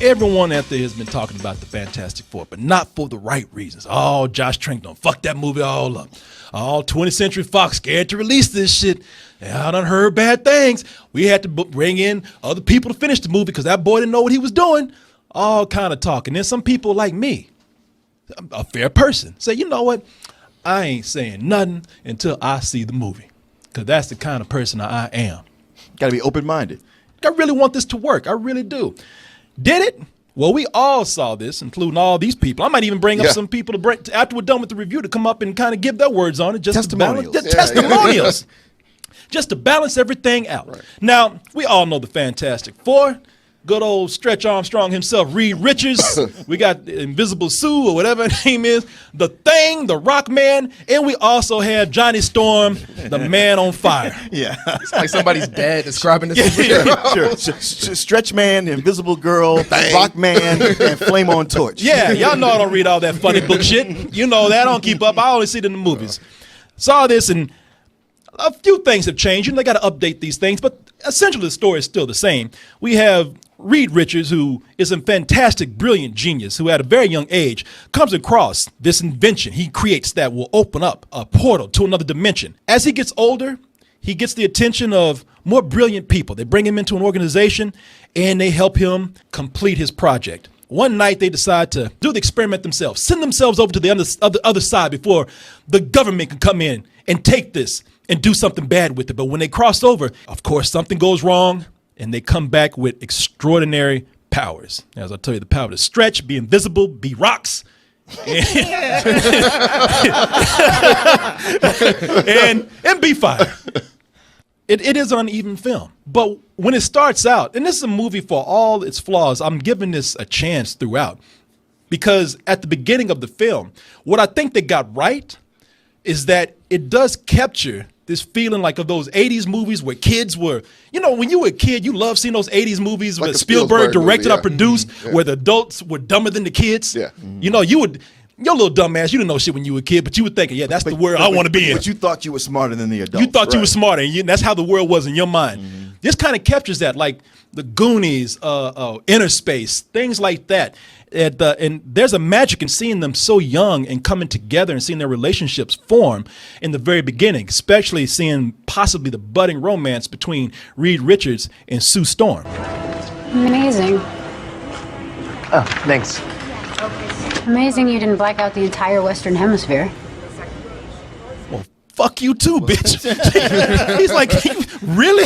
Everyone out there has been talking about the Fantastic Four, but not for the right reasons. Oh, Josh Trank done fucked that movie all up. Oh, 20th Century Fox scared to release this shit. I done heard bad things. We had to bring in other people to finish the movie because that boy didn't know what he was doing. All kind of talk. And then some people like me, a fair person, say, you know what? I ain't saying nothing until I see the movie because that's the kind of person I am. Got to be open-minded. I really want this to work. I really do. Did it? Well, we all saw this, including all these people. I might even bring up some people after we're done with the review to come up and kind of give their words on it. Just testimonials. Testimonials. Just to balance everything out. Right. Now, we all know the Fantastic Four. Good old Stretch Armstrong himself, Reed Richards. We got Invisible Sue or whatever her name is. The Thing, the Rock Man. And we also have Johnny Storm, the Man on Fire. Yeah. It's like somebody's dad describing this. Sure. Stretch Man, Invisible Girl, Rock Man, and Flame on Torch. Yeah, y'all know I don't read all that funny book shit. You know that. I don't keep up. I only see it in the movies. Saw this, and a few things have changed. You know, they got to update these things, but essentially the story is still the same. We have Reed Richards, who is a fantastic, brilliant genius who at a very young age comes across this invention he creates that will open up a portal to another dimension. As he gets older, he gets the attention of more brilliant people. They bring him into an organization and they help him complete his project. One night they decide to do the experiment themselves, send themselves over to the other side before the government can come in and take this and do something bad with it. But when they cross over, of course, something goes wrong. And they come back with extraordinary powers. As I tell you, the power to stretch, be invisible, be rocks, and be fire. It is an uneven film. But when it starts out, and this is a movie for all its flaws, I'm giving this a chance throughout. Because at the beginning of the film, what I think they got right is that it does capture this feeling like of those 80s movies where kids were, you know, when you were a kid, you loved seeing those 80s movies like where Spielberg directed or produced, where the adults were dumber than the kids. Yeah. You know, your little dumb ass, you didn't know shit when you were a kid, but you were thinking, that's the world I want to be in. But you thought you were smarter than the adults. You thought you were smarter, and that's how the world was in your mind. Mm-hmm. This kind of captures that, like the Goonies, Inner Space, things like that. And there's a magic in seeing them so young and coming together and seeing their relationships form in the very beginning, especially seeing possibly the budding romance between Reed Richards and Sue Storm. Amazing. Oh, thanks. Amazing you didn't black out the entire Western Hemisphere. Well, fuck you too, bitch. He's like, really?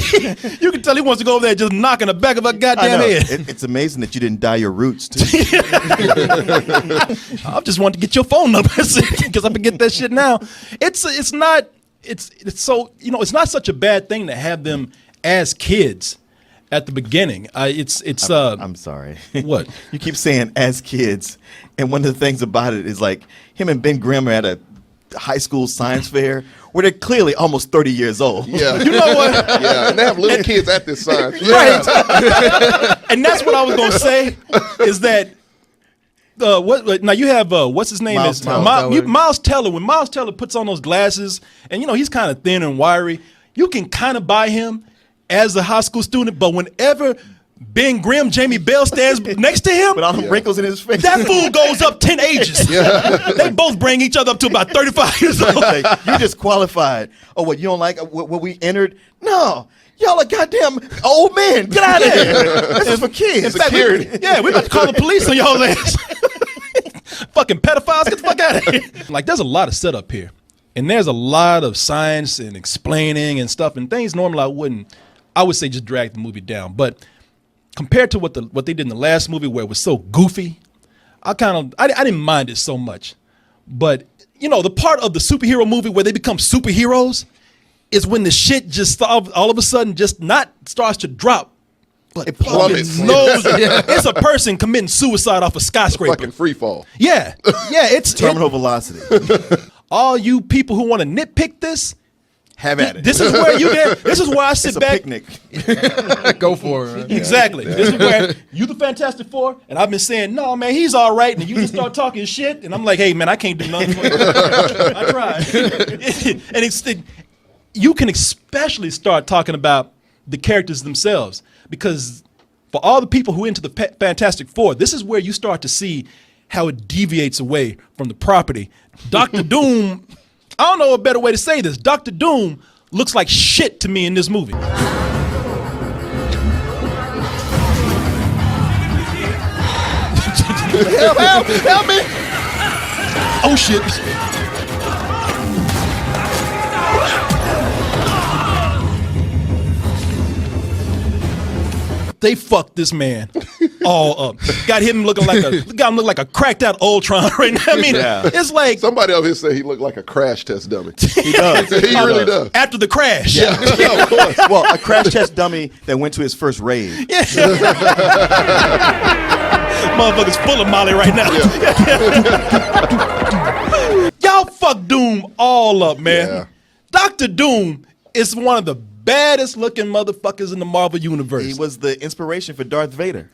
You can tell he wants to go over there just knocking the back of her goddamn head. It's amazing that you didn't dye your roots, too. I just wanted to get your phone number because I forget that shit now. It's not such a bad thing to have them as kids at the beginning. I'm sorry. What? You keep saying as kids, and one of the things about it is like him and Ben Grimm are at a high school science fair where they're clearly almost 30 years old. Yeah. You know what? Yeah, and they have little kids at this science fair. Right. And that's what I was going to say is that now you have what's his name Miles is Teller. Miles Teller. When Miles Teller puts on those glasses and he's kind of thin and wiry, you can kind of buy him as a high school student, but whenever Ben Grimm, Jamie Bell stands next to him, with all the wrinkles in his face, that fool goes up 10 ages. Yeah. They both bring each other up to about 35 years old. You disqualified. Oh, what, you don't like what we entered? No. Y'all are goddamn old men. Get out of here. This is for kids. In fact, we're about to call the police on y'all ass. Fucking pedophiles, get the fuck out of here. Like, there's a lot of setup here. And there's a lot of science and explaining and stuff and things normally I would say just drag the movie down. But compared to what they did in the last movie where it was so goofy, I didn't mind it so much. But, the part of the superhero movie where they become superheroes is when the shit just all of a sudden just not starts to drop, but it plummets. It's a person committing suicide off a skyscraper. Fucking free fall. Yeah. Yeah, it's terminal velocity. All you people who want to nitpick this, have at it. This is where This is where I sit back. Picnic. Go for it. Exactly. This is where you the Fantastic Four, and I've been saying, no, man, he's all right, and you just start talking shit, and I'm like, hey, man, I can't do nothing for you. I tried. And you can especially start talking about the characters themselves, because for all the people who are into the Fantastic Four, this is where you start to see how it deviates away from the property. Dr. Doom, I don't know a better way to say this. Dr. Doom looks like shit to me in this movie. Help me! Oh shit. They fucked this man all up. Got him looking like a cracked out Ultron right now. I mean, it's like Somebody over here said he looked like a crash test dummy. He does. He really does. after the crash. Yeah, of course. Well, a crash test dummy that went to his first rave. Yeah. Motherfucker's full of Molly right now. Y'all fuck Doom all up, man. Yeah. Dr. Doom is one of the baddest looking motherfuckers in the Marvel universe. He was the inspiration for Darth Vader.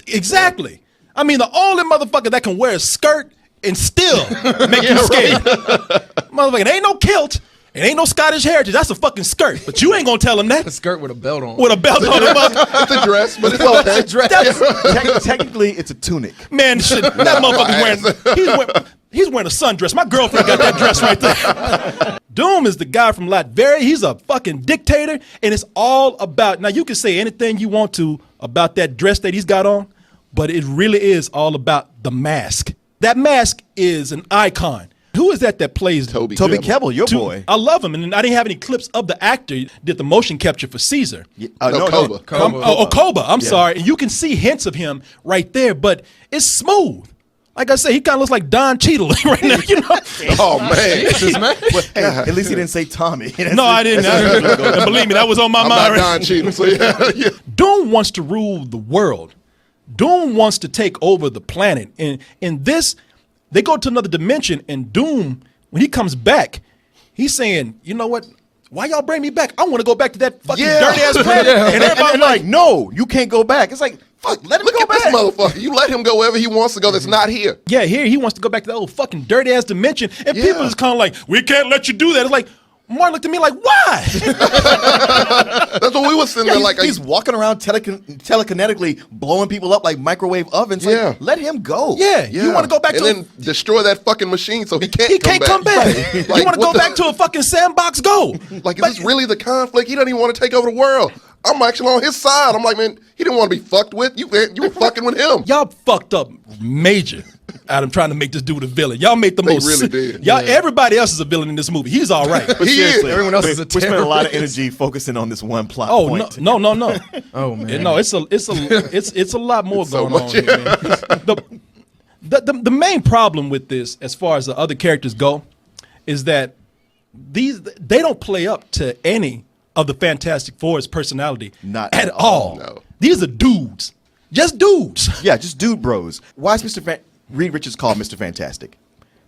Exactly. I mean, the only motherfucker that can wear a skirt and still make you scared. Motherfucker, it ain't no kilt. It ain't no Scottish heritage. That's a fucking skirt. But you ain't gonna tell him that. A skirt with a belt on. With a belt on it. It's a dress, but it's okay. Technically, it's a tunic. Man, shit, that motherfucker's he's wearing a sundress. My girlfriend got that dress right there. Doom is the guy from Latveria. He's a fucking dictator, and it's all about, now you can say anything you want to about that dress that he's got on, but it really is all about the mask. That mask is an icon. Who is that plays Toby Kebbell, your boy. I love him, and I didn't have any clips of the actor who did the motion capture for Caesar. Koba. Koba. I'm sorry. And you can see hints of him right there, but it's smooth. Like I said, he kind of looks like Don Cheadle right now, you know? Oh, man. Well, hey, at least he didn't say Tommy. No, I didn't. And believe me, that was on my I'm mind. not Don Cheadle, so yeah. Doom wants to rule the world. Doom wants to take over the planet. And in this, they go to another dimension, and Doom, when he comes back, he's saying, you know what? Why y'all bring me back? I want to go back to that fucking dirty ass planet. And everybody's like, no, you can't go back. It's like, fuck, let him Look go at back. this motherfucker. You let him go wherever he wants to go that's not here. Yeah, here he wants to go back to that old fucking dirty ass dimension. And people is kind of like, we can't let you do that. It's like, Martin looked at me like, why? That's what we were sitting there like. He's walking around telekinetically blowing people up like microwave ovens. Yeah. Like, let him go. Yeah, you want to go back and to then destroy that fucking machine so he can't come back. Like, You want to go back to a fucking sandbox? Go. Like, is this really the conflict? He doesn't even want to take over the world. I'm actually on his side. I'm like, man, he didn't want to be fucked with. You were fucking with him. Y'all fucked up major. Adam trying to make this dude a villain. Y'all made the They most. really did. Y'all, everybody else is a villain in this movie. He's all right. He is. Seriously, Everyone else is a we spent a lot of terrorist. energy focusing on this one plot Oh point. no. Oh man. No, it's a lot more It's so going on much. here, man. The main problem with this, as far as the other characters go, is that they don't play up to any of the Fantastic Four's personality. Not at at all. No. These are dudes. Just dudes. Yeah, just dude bros. Why is Reed Richards called Mr. Fantastic?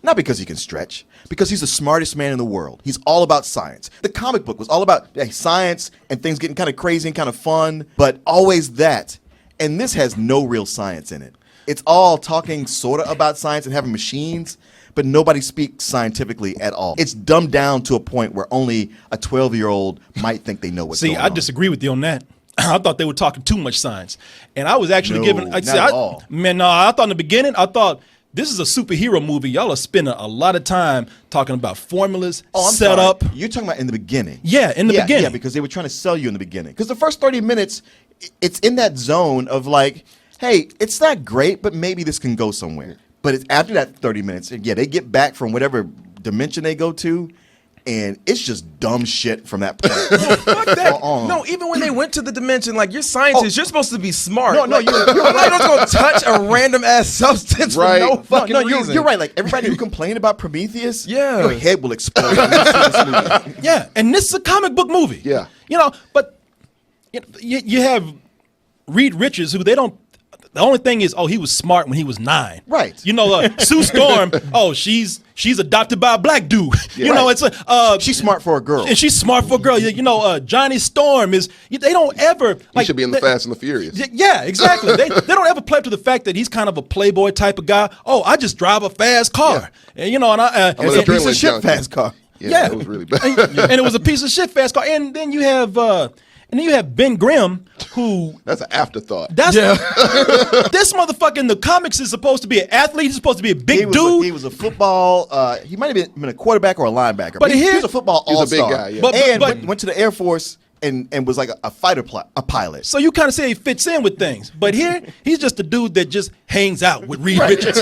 Not because he can stretch, because he's the smartest man in the world. He's all about science. The comic book was all about science and things getting kind of crazy and kind of fun, but always that. And this has no real science in it. It's all talking sort of about science and having machines, but nobody speaks scientifically at all. It's dumbed down to a point where only a 12-year-old might think they know what's going on. I disagree with you on that. I thought they were talking too much science. And I was actually No, giving... not at all. Man, no, I thought in the beginning, I thought this is a superhero movie. Y'all are spending a lot of time talking about formulas, setup. You're talking about in the beginning. Yeah, in the beginning. Yeah, because they were trying to sell you in the beginning. Because the first 30 minutes, it's in that zone of like, hey, it's not great, but maybe this can go somewhere. But it's after that 30 minutes, they get back from whatever dimension they go to, and it's just dumb shit from that point. Fuck that. No, even when they went to the dimension, like, you're scientists, you're supposed to be smart. No, like, you're I'm not just going to touch a random ass substance Right. for no fucking reason. you're right. Like, everybody who complained about Prometheus, Yeah. your head will explode when you see this movie. Yeah, and this is a comic book movie. Yeah. But you have Reed Richards, who they don't... The only thing is, he was smart when he was 9. Right. Sue Storm, she's adopted by a black dude. She's smart for a girl. And she's smart for a girl. Johnny Storm is, they don't ever... He should be in the Fast and the Furious. Yeah, exactly. they don't ever play up to the fact that he's kind of a playboy type of guy. I just drive a fast car. Yeah. And, It's a piece of adrenaline shit junkie. fast car. Yeah, it was really bad. and it was a piece of shit fast car. And then you have And then you have Ben Grimm, who That's an afterthought. this motherfucker in the comics is supposed to be an athlete. He's supposed to be a big dude. He was a football. He might have been a quarterback or a linebacker. But he here- was a football He was a big all-star. guy, yeah. But- Went to the Air Force and was like a fighter pilot. So you kind of say he fits in with things. But here, he's just a dude that just hangs out with Reed Richards.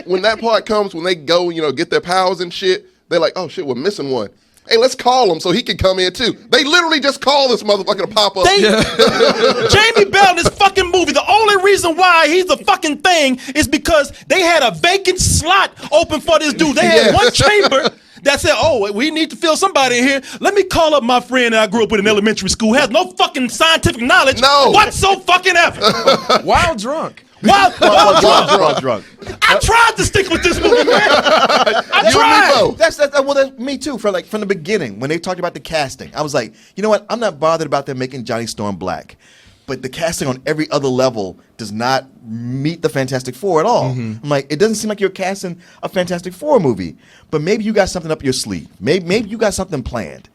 When that part comes, when they go, get their powers and shit, they're like, oh shit, we're missing one. Hey, let's call him so he can come in too. They literally just call this motherfucker to pop up. Jamie Bell in this fucking movie, the only reason why he's a fucking thing is because they had a vacant slot open for this dude. They had one chamber that said, oh, we need to fill somebody in here. Let me call up my friend that I grew up with in elementary school, has no fucking scientific knowledge whatsoever. While drunk. Wild Drunk. I tried to stick with this movie, man. I tried. That's me too. From the beginning, when they talked about the casting, I was like, you know what? I'm not bothered about them making Johnny Storm black, but the casting on every other level does not meet the Fantastic Four at all. I'm like, it doesn't seem like you're casting a Fantastic Four movie, but maybe you got something up your sleeve. Maybe you got something planned.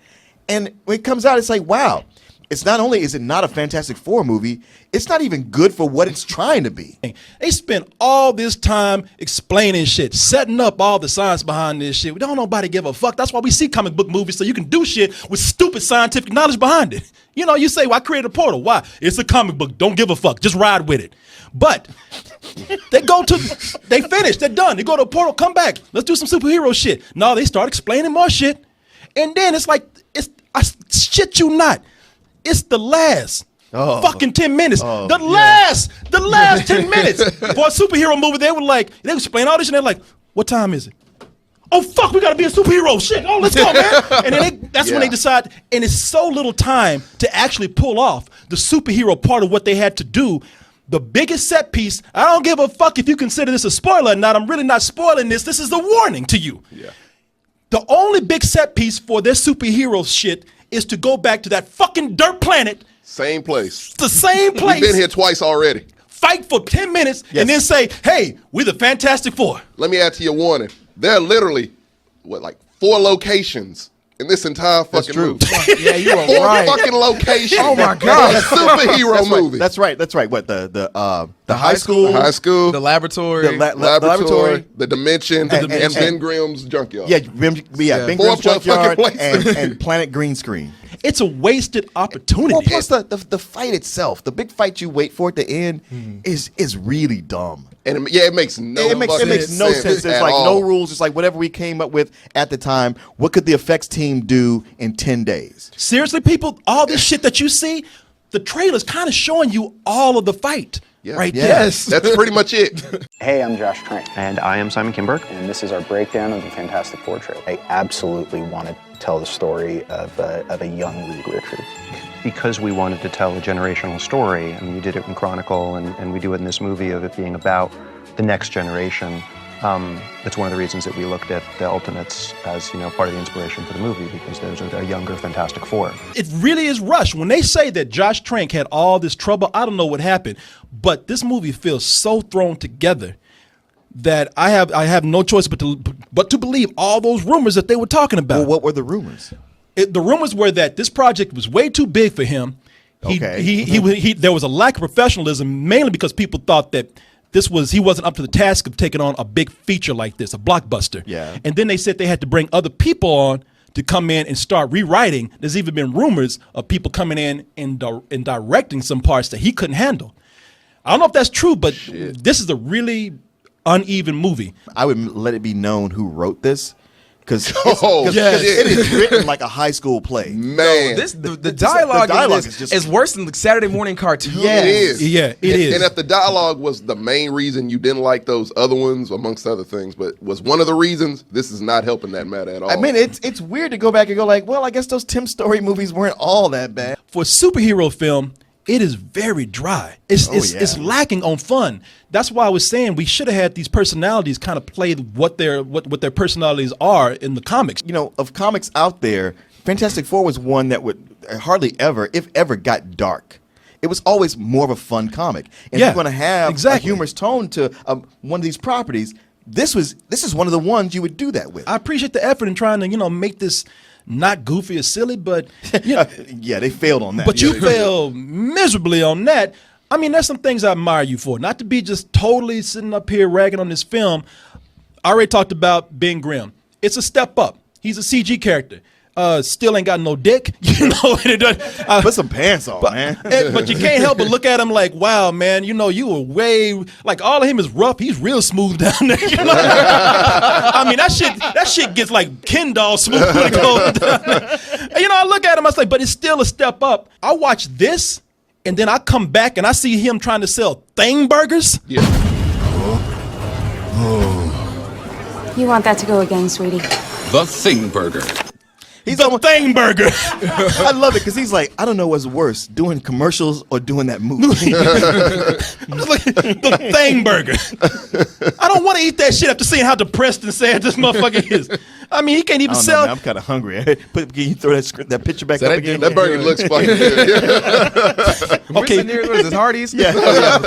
And when it comes out, it's like, wow. It's not only is it not a Fantastic Four movie, it's not even good for what it's trying to be. They spent all this time explaining shit, setting up all the science behind this shit. We don't nobody give a fuck. That's why we see comic book movies, so you can do shit with stupid scientific knowledge behind it. You say, well, I created a portal. Why? It's a comic book. Don't give a fuck. Just ride with it. But they finish. They're done. They go to a portal, come back. Let's do some superhero shit. No, they start explaining more shit. And then it's like, I shit you not. It's the last fucking 10 minutes. The last 10 minutes. For a superhero movie, they would explain all this and they're like, what time is it? Oh, fuck, we got to be a superhero. Shit, oh, let's go, man. And then that's when they decide, and it's so little time to actually pull off the superhero part of what they had to do. The biggest set piece, I don't give a fuck if you consider this a spoiler or not. I'm really not spoiling this. This is a warning to you. Yeah. The only big set piece for their superhero shit is to go back to that fucking dirt planet. Same place. The same place. We've been here twice already. Fight for 10 minutes and then say, hey, we're the Fantastic Four. Let me add to your warning. There are literally, 4 locations in this entire fucking movie. Yeah, you are 4 right. fucking locations. Oh my God. A superhero movie. That's right. What the high school, The laboratory. laboratory, the dimension, and Ben Grimm's junkyard. Ben 4 Grimm's junkyard fucking places. and Planet Green Screen. It's a wasted opportunity. Well, plus the fight itself, the big fight you wait for at the end is really dumb. And it makes no It makes no sense. There's like no rules. It's like whatever we came up with at the time. What could the effects team do in 10 days? Seriously, people, all this shit that you see, the trailer's kind of showing you all of the fight right there. Yes. That's pretty much it. Hey, I'm Josh Trank, And I am Simon Kinberg. and this is our breakdown of the Fantastic Four trailer. I absolutely want to tell the story of a young Reed Richards. Because we wanted to tell a generational story, and we did it in Chronicle, and we do it in this movie of it being about the next generation. It's one of the reasons that we looked at the Ultimates as, part of the inspiration for the movie, because those are a younger Fantastic Four. It really is rushed. When they say that Josh Trank had all this trouble, I don't know what happened, but this movie feels so thrown together that I have no choice but to believe all those rumors that they were talking about. Well, what were the rumors? The rumors were that this project was way too big for him. There was a lack of professionalism, mainly because people thought that he wasn't up to the task of taking on a big feature like this, a blockbuster. Yeah. And then they said they had to bring other people on to come in and start rewriting. There's even been rumors of people coming in and directing some parts that he couldn't handle. I don't know if that's true, but this is a really uneven movie. I would let it be known who wrote this. Because yes. it is written like a high school play. Man. The dialogue is worse than the Saturday morning cartoon. It is. Yeah, it is. And if the dialogue was the main reason you didn't like those other ones, amongst other things, but was one of the reasons, this is not helping that matter at all. I mean, it's weird to go back and go like, well, I guess those Tim Story movies weren't all that bad. For a superhero film, it is very dry. It's lacking on fun. That's why I was saying we should have had these personalities kind of play what their personalities are in the comics. Of comics out there, Fantastic Four was one that would hardly ever, if ever, got dark. It was always more of a fun comic. And if you're going to have a humorous tone to one of these properties, this is one of the ones you would do that with. I appreciate the effort in trying to make this not goofy or silly, but you know, Yeah, they failed on that. but Yeah, you failed miserably on that. I mean, there's some things I admire you for. Not to be just totally sitting up here ragging on this film. I already talked about Ben Grimm. It's a step up. He's a CG character. Still ain't got no dick, you know. And it doesn't, Put some pants on, man. but you can't help but look at him like, wow, man, you know, you were way like all of him is rough. He's real smooth down there. You know? I mean, that shit gets like Ken doll smooth when it goes down there. And, you know, I look at him, I was like, but it's still a step up. I watch this, and then I come back and I see him trying to sell thing burgers. Yeah. You want that to go again, sweetie? The Thing Burger. He's The thing burger. I love it because he's like, I don't know what's worse, doing commercials or doing that movie. I'm just like, the thing burger. I don't want to eat that shit after seeing how depressed and sad this motherfucker is. I mean, he can't even I don't know, sell. man, I'm kind of hungry. Can you throw that picture back up again? That burger looks fucking good. We're Okay. sitting here, what is this, Hardee's? Yeah.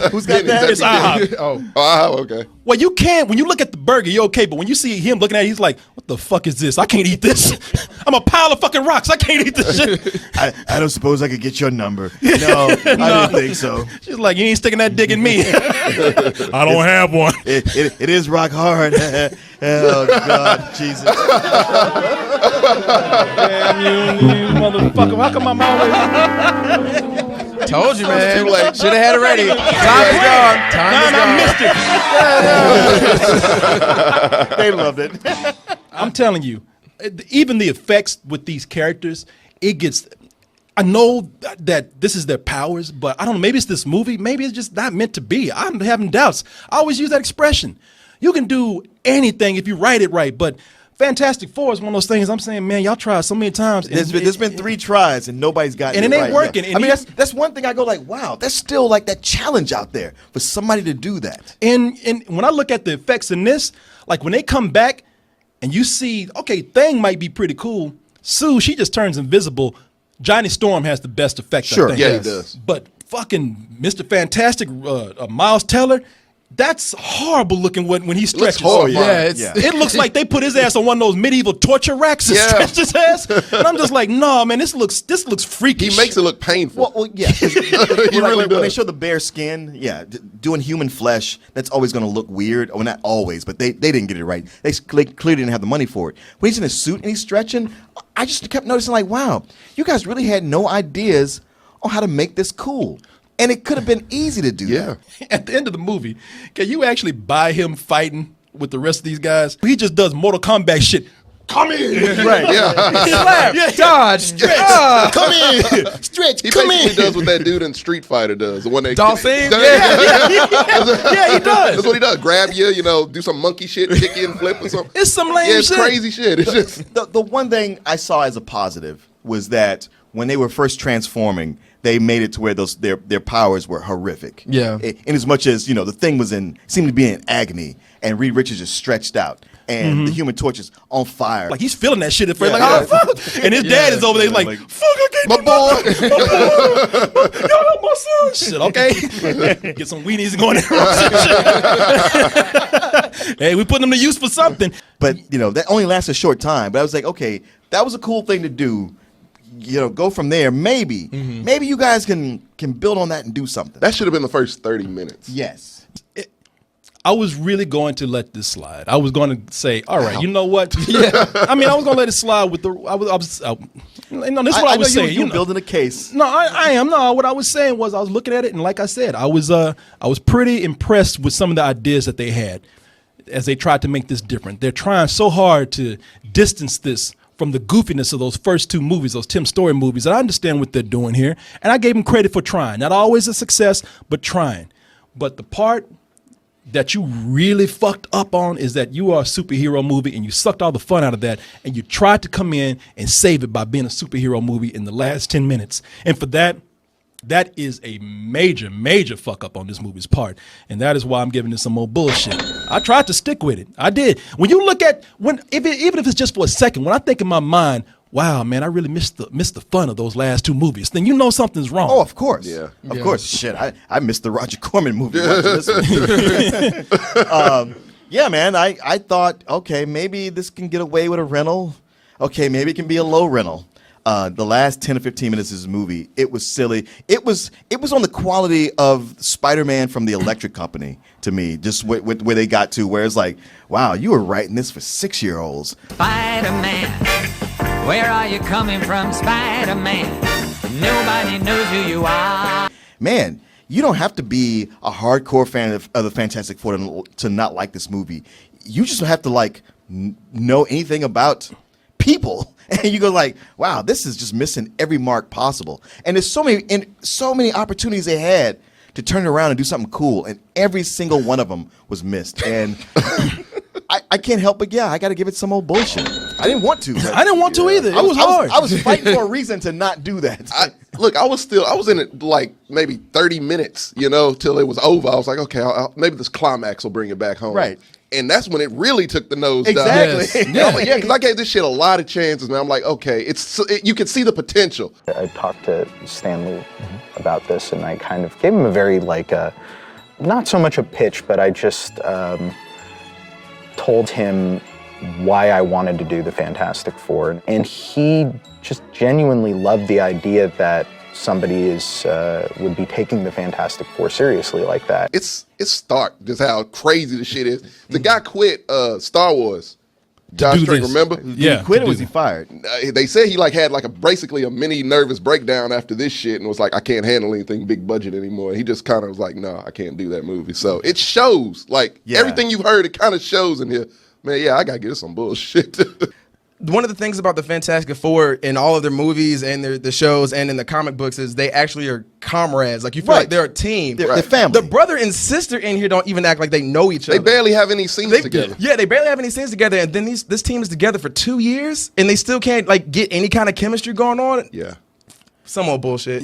Who's got that? It's IHOP. Oh, Okay. Well, you can when you look at the burger, you're okay. But when you see him looking at it, he's like, "What the fuck is this? I can't eat this. I'm a pile of fucking rocks. I can't eat this shit." I don't suppose I could get your number. No, I didn't think so. She's like, "You ain't sticking that dick in me." I don't have one. It is rock hard. Oh God, Jesus! Damn you motherfucker! How come I'm always? told you, man. too late. Should have had it ready. Time is gone. Time is gone. I missed it. They loved it. I'm telling you, even the effects with these characters, it gets. I know that this is their powers, but I don't know. Maybe it's this movie. Maybe it's just not meant to be. I'm having doubts. I always use that expression. You can do anything if you write it right, but Fantastic Four is one of those things I'm saying, man, y'all tried so many times. And There's been 3 tries and nobody's gotten and it it ain't right. working. Yeah. And I mean, he- that's one thing I go like, wow, that's still like that challenge out there for somebody to do that. And when I look at the effects in this, like when they come back and you see, okay, Thing might be pretty cool. Sue, she just turns invisible. Johnny Storm has the best effects, Sure. I think. Yeah, he does. But fucking Mr. Fantastic, Miles Teller, that's horrible looking when he stretches. horrible. Yeah, it's Yeah. It looks like they put his ass on one of those medieval torture racks and Yeah. stretched his ass. And I'm just like, no, man, this looks freakish. He makes it look painful. Well yeah. He Like, really when they does. show the bare skin, yeah, doing human flesh, that's always going to look weird. Well, not always, but they didn't get it right. They clearly didn't have the money for it. When he's in a suit and he's stretching, I just kept noticing like, wow, you guys really had no ideas on how to make this cool. And it could have been easy to do Yeah. that. At the end of the movie, can you actually buy him fighting with the rest of these guys? He just does Mortal Kombat shit. Come in. Right. Yeah. slap, dodge, Come in. Stretch. He Come basically in. does what that dude in Street Fighter does. The one that Dolphin? Yeah, he does. That's what he does. Grab you, do some monkey shit, kick you and flip or something. It's some lame Yeah, it's shit. crazy shit. It's just The one thing I saw as a positive was that when they were first transforming, they made it to where their powers were horrific. Yeah. In as much as, the thing seemed to be in agony, and Reed Richards is stretched out, and the Human Torch is on fire. Like he's feeling that shit at first, Yeah, like, yeah. oh fuck. And his dad is over there like, like, fuck, I can't my do boy. nothing. Y'all help my son. Shit, okay. Get some weenies going in. Hey, we putting them to use for something. but that only lasts a short time. But I was like, okay, that was a cool thing to do. Go from there. Maybe you guys can build on that and do something. That should have been the first 30 minutes. Yes. I was really going to let this slide. I was going to say, all right, you know what? Yeah. I mean, I was going to let it slide with the. This is what I was saying. You were building a case. No, I am. No, what I was saying was I was looking at it, and like I said, I was pretty impressed with some of the ideas that they had as they tried to make this different. They're trying so hard to distance this from the goofiness of those first 2 movies, those Tim Story movies. And I understand what they're doing here, and I gave them credit for trying. Not always a success, but trying. But the part that you really fucked up on is that you are a superhero movie and you sucked all the fun out of that, and you tried to come in and save it by being a superhero movie in the last 10 minutes. And for that is a major, major fuck up on this movie's part. And that is why I'm giving this some more bullshit. I tried to stick with it. I did. When you look at, even if it's just for a second, when I think in my mind, wow, man, I really missed the fun of those last 2 movies, then you know something's wrong. Oh, of course. Yeah. Of course. Shit, I missed the Roger Corman movie. Watching this one. Yeah, man, I thought, okay, maybe this can get away with a rental. okay, maybe it can be a low rental. The last 10 or 15 minutes of this movie, it was silly. It was on the quality of Spider-Man from the Electric Company to me, just where they got to, where it's like, wow, you were writing this for 6-year-olds. Spider-Man, where are you coming from, Spider-Man? Nobody knows who you are. Man, you don't have to be a hardcore fan of the Fantastic Four to not like this movie. You just have to like know anything about people, and you go like, wow, this is just missing every mark possible. And there's so many opportunities they had to turn it around and do something cool, and every single one of them was missed. And I can't help but I got to give it some old bullshit. I didn't want to. I didn't want to either. It was hard. I was fighting for a reason to not do that. I was in it like maybe 30 minutes, till it was over. I was like, okay, maybe this climax will bring it back home. Right. And that's when it really took the nose Exactly. down. Yes. Yeah, because I gave this shit a lot of chances, man. I'm like, okay, you can see the potential. I talked to Stanley about this, and I kind of gave him a very not so much a pitch, but I just told him why I wanted to do the Fantastic Four, and he just genuinely loved the idea that somebody would be taking the Fantastic Four seriously like that. It's stark just how crazy the shit is. The guy quit Star Wars. Josh Trank, remember? Yeah. He quit or was he fired? They said he had basically a mini nervous breakdown after this shit and was like, I can't handle anything big budget anymore. He just kind of was like, no, I can't do that movie. So it shows. Everything you've heard, it kind of shows in here. Man, yeah, I got to get some bullshit. One of the things about the Fantastic Four in all of their movies and the shows and in the comic books is they actually are comrades. Like, you feel like they're a team. They're family. The brother and sister in here don't even act like they know each other. They barely have any scenes together. Yeah, they barely have any scenes together. And then this team is together for 2 years and they still can't get any kind of chemistry going on. Yeah. Some old bullshit.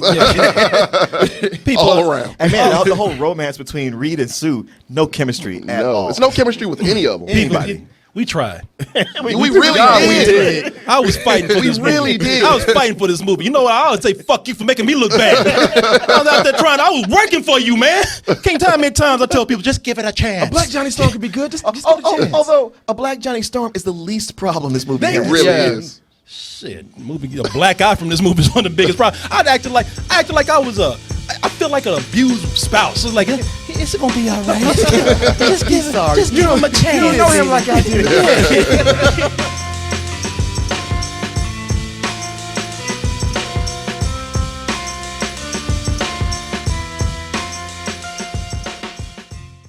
People all around. And man, the whole romance between Reed and Sue, no chemistry at all. It's no chemistry with any of them. Anybody. We tried. we really did. I was fighting for this movie. We really did. I was fighting for this movie. You know what? I always say, fuck you for making me look bad. I was out there I was working for you, man. Can't tell how many times I tell people, just give it a chance. A Black Johnny Storm could be good. Just give it a chance. Although a Black Johnny Storm is the least problem this movie has. It really is. Shit, a black eye from this movie is one of the biggest problems. I acted like I feel like an abused spouse. It's like, it's gonna be all right. Just give him a chance. You don't know him like I do.